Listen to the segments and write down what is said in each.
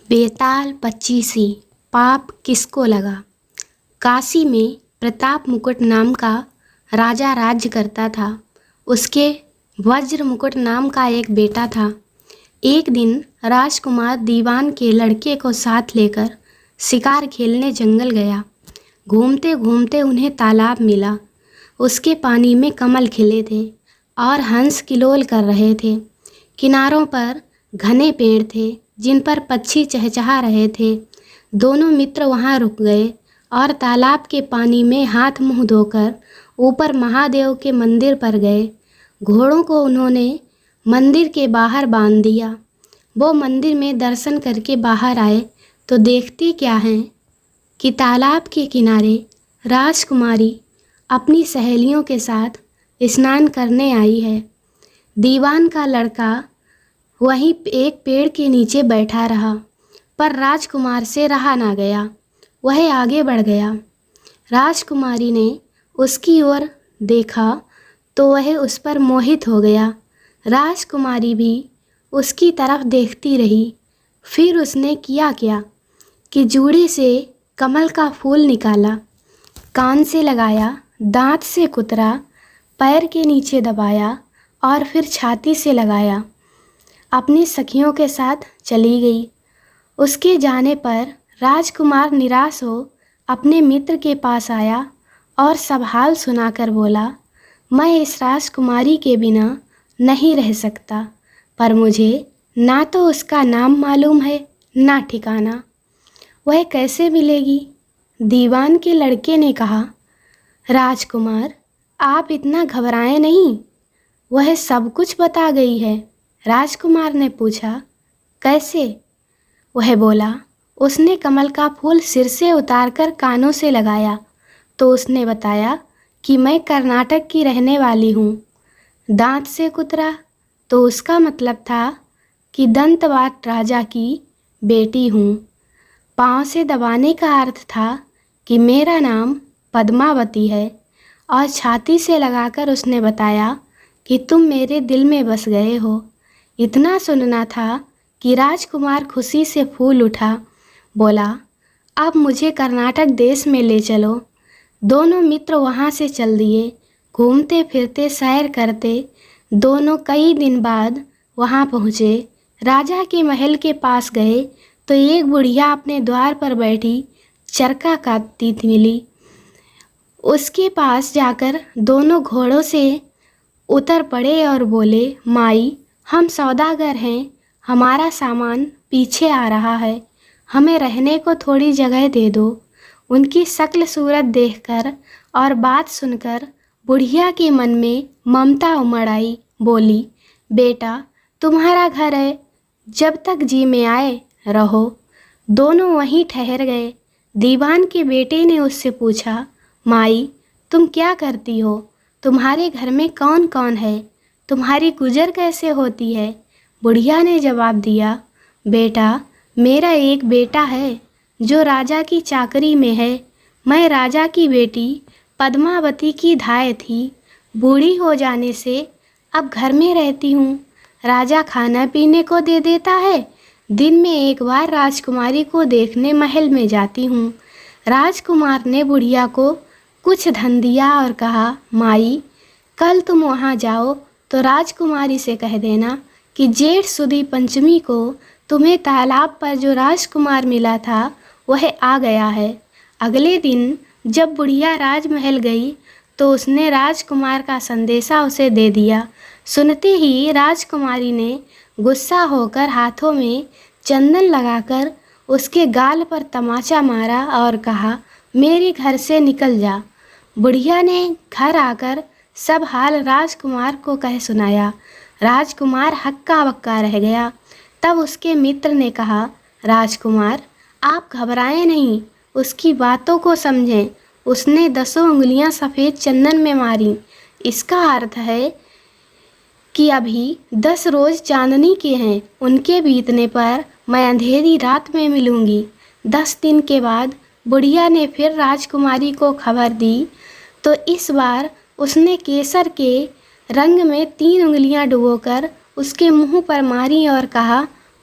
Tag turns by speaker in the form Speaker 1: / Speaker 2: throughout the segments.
Speaker 1: बेताल पच्चीसी पाप किसको लगा। काशी में प्रताप मुकुट नाम का राजा राज्य करता था। उसके वज्र मुकुट नाम का एक बेटा था। एक दिन राजकुमार दीवान के लड़के को साथ लेकर शिकार खेलने जंगल गया। घूमते घूमते उन्हें तालाब मिला। उसके पानी में कमल खिले थे और हंस किलोल कर रहे थे। किनारों पर घने पेड़ थे जिन पर पक्षी चहचहा रहे थे। दोनों मित्र वहां रुक गए और तालाब के पानी में हाथ मुंह धोकर ऊपर महादेव के मंदिर पर गए। घोड़ों को उन्होंने मंदिर के बाहर बांध दिया। वो मंदिर में दर्शन करके बाहर आए तो देखते क्या हैं कि तालाब के किनारे राजकुमारी अपनी सहेलियों के साथ स्नान करने आई है। दीवान का लड़का वहीं एक पेड़ के नीचे बैठा रहा, पर राजकुमार से रहा ना गया। वह आगे बढ़ गया। राजकुमारी ने उसकी ओर देखा तो वह उस पर मोहित हो गया। राजकुमारी भी उसकी तरफ देखती रही। फिर उसने किया क्या कि जूड़े से कमल का फूल निकाला, कान से लगाया, दांत से कुतरा, पैर के नीचे दबाया और फिर छाती से लगाया। अपनी सखियों के साथ चली गई। उसके जाने पर राजकुमार निराश हो अपने मित्र के पास आया और सब हाल सुनाकर बोला, मैं इस राजकुमारी के बिना नहीं रह सकता, पर मुझे ना तो उसका नाम मालूम है ना ठिकाना। वह कैसे मिलेगी? दीवान के लड़के ने कहा, राजकुमार आप इतना घबराएं नहीं, वह सब कुछ बता गई है। राजकुमार ने पूछा, कैसे? वह बोला, उसने कमल का फूल सिर से उतारकर कानों से लगाया तो उसने बताया कि मैं कर्नाटक की रहने वाली हूँ। दांत से कुतरा तो उसका मतलब था कि दंतवात राजा की बेटी हूँ। पाँव से दबाने का अर्थ था कि मेरा नाम पद्मावती है। और छाती से लगाकर उसने बताया कि तुम मेरे दिल में बस गए हो। इतना सुनना था कि राजकुमार खुशी से फूल उठा। बोला, अब मुझे कर्नाटक देश में ले चलो। दोनों मित्र वहाँ से चल दिए। घूमते फिरते सैर करते दोनों कई दिन बाद वहाँ पहुँचे। राजा के महल के पास गए तो एक बुढ़िया अपने द्वार पर बैठी चरखा काटती मिली। उसके पास जाकर दोनों घोड़ों से उतर पड़े और बोले, माई हम सौदागर हैं, हमारा सामान पीछे आ रहा है, हमें रहने को थोड़ी जगह दे दो। उनकी शक्ल सूरत देखकर और बात सुनकर बुढ़िया के मन में ममता उमड़ आई। बोली, बेटा तुम्हारा घर है, जब तक जी में आए रहो। दोनों वहीं ठहर गए। दीवान के बेटे ने उससे पूछा, माई तुम क्या करती हो? तुम्हारे घर में कौन कौन है? तुम्हारी गुजर कैसे होती है? बुढ़िया ने जवाब दिया, बेटा मेरा एक बेटा है जो राजा की चाकरी में है। मैं राजा की बेटी पद्मावती की धाय थी। बूढ़ी हो जाने से अब घर में रहती हूँ। राजा खाना पीने को दे देता है। दिन में एक बार राजकुमारी को देखने महल में जाती हूँ। राजकुमार ने बुढ़िया को कुछ धन दिया और कहा, माई कल तुम वहाँ जाओ तो राजकुमारी से कह देना कि जेठ सुदी पंचमी को तुम्हें तालाब पर जो राजकुमार मिला था वह आ गया है। अगले दिन जब बुढ़िया राजमहल गई तो उसने राजकुमार का संदेशा उसे दे दिया। सुनते ही राजकुमारी ने गुस्सा होकर हाथों में चंदन लगाकर उसके गाल पर तमाचा मारा और कहा, मेरे घर से निकल जा। बुढ़िया ने घर आकर सब हाल राजकुमार को कह सुनाया। राजकुमार हक्का बक्का रह गया। तब उसके मित्र ने कहा, राजकुमार आप घबराएं नहीं, उसकी बातों को समझें। उसने 10 उंगलियां सफ़ेद चंदन में मारी। इसका अर्थ है कि अभी 10 रोज़ चांदनी के हैं। उनके बीतने पर मैं अंधेरी रात में मिलूंगी। 10 दिन के बाद बुढ़िया ने फिर राजकुमारी को खबर दी तो इस बार उसने केसर के रंग में 3 उंगलियां डुबोकर उसके मुंह पर मारी और कहा,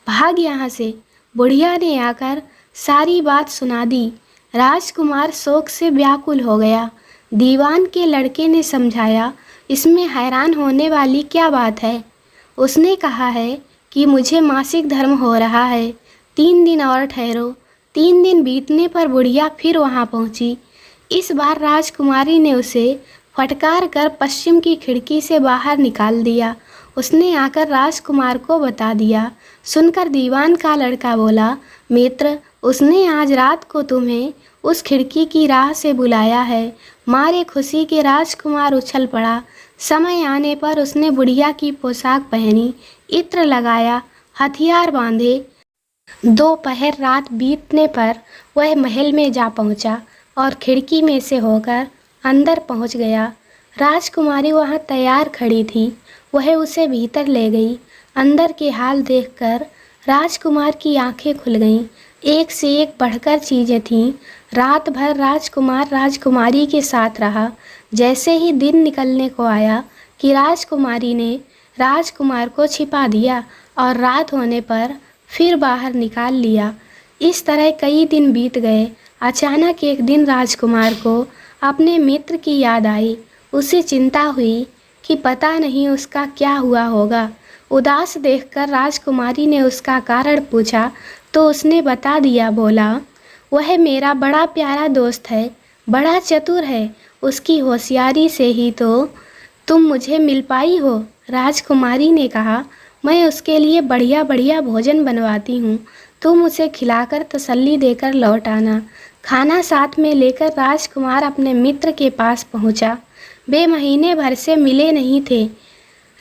Speaker 1: भाग यहाँ से। बुढ़िया ने आकर सारी बात सुना दी। राजकुमार शोक से व्याकुल हो गया। दीवान के लड़के ने समझाया, इसमें हैरान होने वाली क्या बात है। उसने कहा है कि मुझे मासिक धर्म हो रहा है, 3 दिन और ठहरो। 3 दिन बीतने पर बुढ़िया फिर वहाँ पहुँची। इस बार राजकुमारी ने उसे फटकार कर पश्चिम की खिड़की से बाहर निकाल दिया। उसने आकर राजकुमार को बता दिया। सुनकर दीवान का लड़का बोला, मित्र, उसने आज रात को तुम्हें उस खिड़की की राह से बुलाया है। मारे खुशी के राजकुमार उछल पड़ा। समय आने पर उसने बुढ़िया की पोशाक पहनी, इत्र लगाया, हथियार बांधे। दोपहर रात बीतने पर वह महल में जा पहुंचा और खिड़की में से होकर अंदर पहुंच गया। राजकुमारी वहां तैयार खड़ी थी। वह उसे भीतर ले गई। अंदर के हाल देखकर राजकुमार की आंखें खुल गईं। एक से एक बढ़कर चीज़ें थीं। रात भर राजकुमार राजकुमारी के साथ रहा। जैसे ही दिन निकलने को आया कि राजकुमारी ने राजकुमार को छिपा दिया और रात होने पर फिर बाहर निकाल लिया। इस तरह कई दिन बीत गए। अचानक एक दिन राजकुमार को अपने मित्र की याद आई। उसे चिंता हुई कि पता नहीं उसका क्या हुआ होगा। उदास देखकर राजकुमारी ने उसका कारण पूछा तो उसने बता दिया। बोला, वह मेरा बड़ा प्यारा दोस्त है, बड़ा चतुर है। उसकी होशियारी से ही तो तुम मुझे मिल पाई हो। राजकुमारी ने कहा, मैं उसके लिए बढ़िया बढ़िया भोजन बनवाती हूँ, तुम उसे खिलाकर तसल्ली देकर लौट आना। खाना साथ में लेकर राजकुमार अपने मित्र के पास पहुँचा। वे महीने भर से मिले नहीं थे।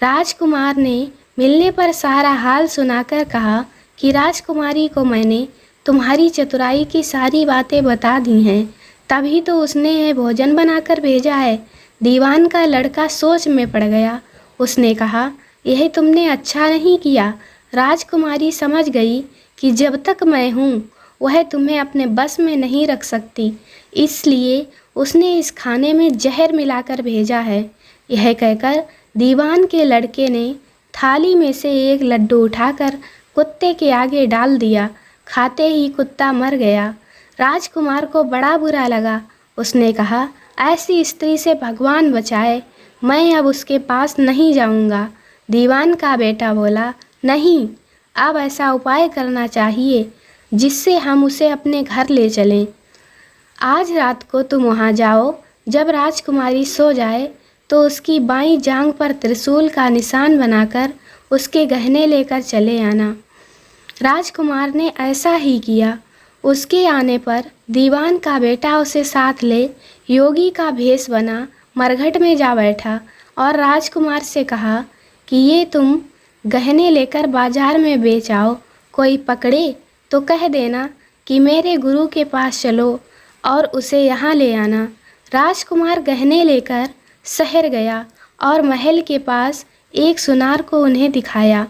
Speaker 1: राजकुमार ने मिलने पर सारा हाल सुनाकर कहा कि राजकुमारी को मैंने तुम्हारी चतुराई की सारी बातें बता दी हैं, तभी तो उसने यह भोजन बनाकर भेजा है। दीवान का लड़का सोच में पड़ गया। उसने कहा, यह तुमने अच्छा नहीं किया। राजकुमारी समझ गई कि जब तक मैं हूँ वह तुम्हें अपने बस में नहीं रख सकती, इसलिए उसने इस खाने में जहर मिलाकर भेजा है। यह कहकर दीवान के लड़के ने थाली में से एक लड्डू उठाकर कुत्ते के आगे डाल दिया। खाते ही कुत्ता मर गया। राजकुमार को बड़ा बुरा लगा। उसने कहा, ऐसी स्त्री से भगवान बचाए, मैं अब उसके पास नहीं जाऊंगा। दीवान का बेटा बोला, नहीं, अब ऐसा उपाय करना चाहिए जिससे हम उसे अपने घर ले चलें। आज रात को तुम वहाँ जाओ। जब राजकुमारी सो जाए तो उसकी बाईं जांघ पर त्रिशूल का निशान बनाकर उसके गहने लेकर चले आना। राजकुमार ने ऐसा ही किया। उसके आने पर दीवान का बेटा उसे साथ ले योगी का भेष बना मरघट में जा बैठा और राजकुमार से कहा कि ये तुम गहने लेकर बाजार में बेच आओ। कोई पकड़े तो कह देना कि मेरे गुरु के पास चलो और उसे यहाँ ले आना। राजकुमार गहने लेकर शहर गया और महल के पास एक सुनार को उन्हें दिखाया।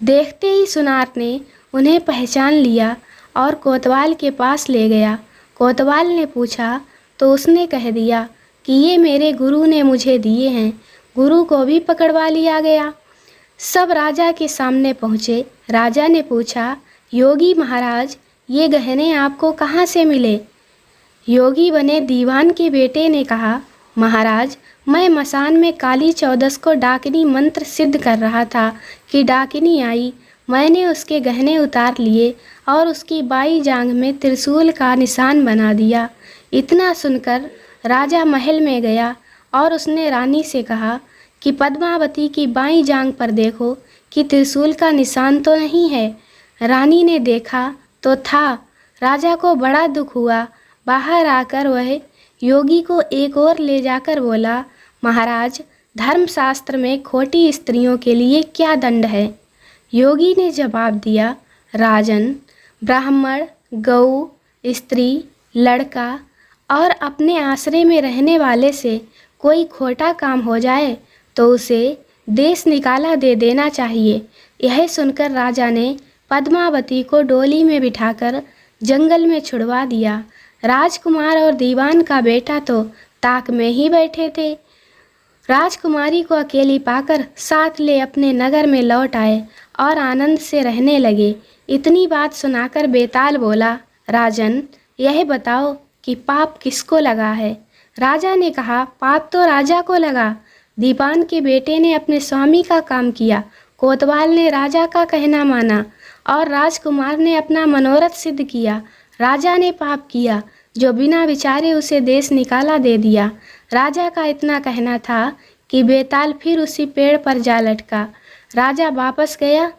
Speaker 1: देखते ही सुनार ने उन्हें पहचान लिया और कोतवाल के पास ले गया। कोतवाल ने पूछा तो उसने कह दिया कि ये मेरे गुरु ने मुझे दिए हैं। गुरु को भी पकड़वा लिया गया। सब राजा के सामने पहुँचे। राजा ने पूछा, योगी महाराज, ये गहने आपको कहाँ से मिले? योगी बने दीवान के बेटे ने कहा, महाराज, मैं मसान में काली चौदस को डाकिनी मंत्र सिद्ध कर रहा था कि डाकिनी आई। मैंने उसके गहने उतार लिए और उसकी बाई जांघ में त्रिशूल का निशान बना दिया। इतना सुनकर राजा महल में गया और उसने रानी से कहा कि पद्मावती की बाई जांघ पर देखो कि त्रिशूल का निशान तो नहीं है। रानी ने देखा तो था। राजा को बड़ा दुख हुआ। बाहर आकर वह योगी को एक ओर ले जाकर बोला, महाराज, धर्मशास्त्र में खोटी स्त्रियों के लिए क्या दंड है? योगी ने जवाब दिया, राजन, ब्राह्मण, गऊ, स्त्री, लड़का और अपने आश्रय में रहने वाले से कोई खोटा काम हो जाए तो उसे देश निकाला दे देना चाहिए। यह सुनकर राजा ने पद्मावती को डोली में बिठाकर जंगल में छुड़वा दिया। राजकुमार और दीवान का बेटा तो ताक में ही बैठे थे। राजकुमारी को अकेली पाकर साथ ले अपने नगर में लौट आए और आनंद से रहने लगे। इतनी बात सुनाकर बेताल बोला, राजन, यह बताओ कि पाप किसको लगा है। राजा ने कहा, पाप तो राजा को लगा। दीवान के बेटे ने अपने स्वामी का काम किया, कोतवाल ने राजा का कहना माना और राजकुमार ने अपना मनोरथ सिद्ध किया। राजा ने पाप किया जो बिना विचारे उसे देश निकाला दे दिया। राजा का इतना कहना था कि बेताल फिर उसी पेड़ पर जा लटका। राजा वापस गया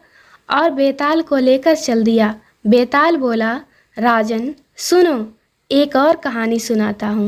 Speaker 1: और बेताल को लेकर चल दिया। बेताल बोला, राजन सुनो, एक और कहानी सुनाता हूँ।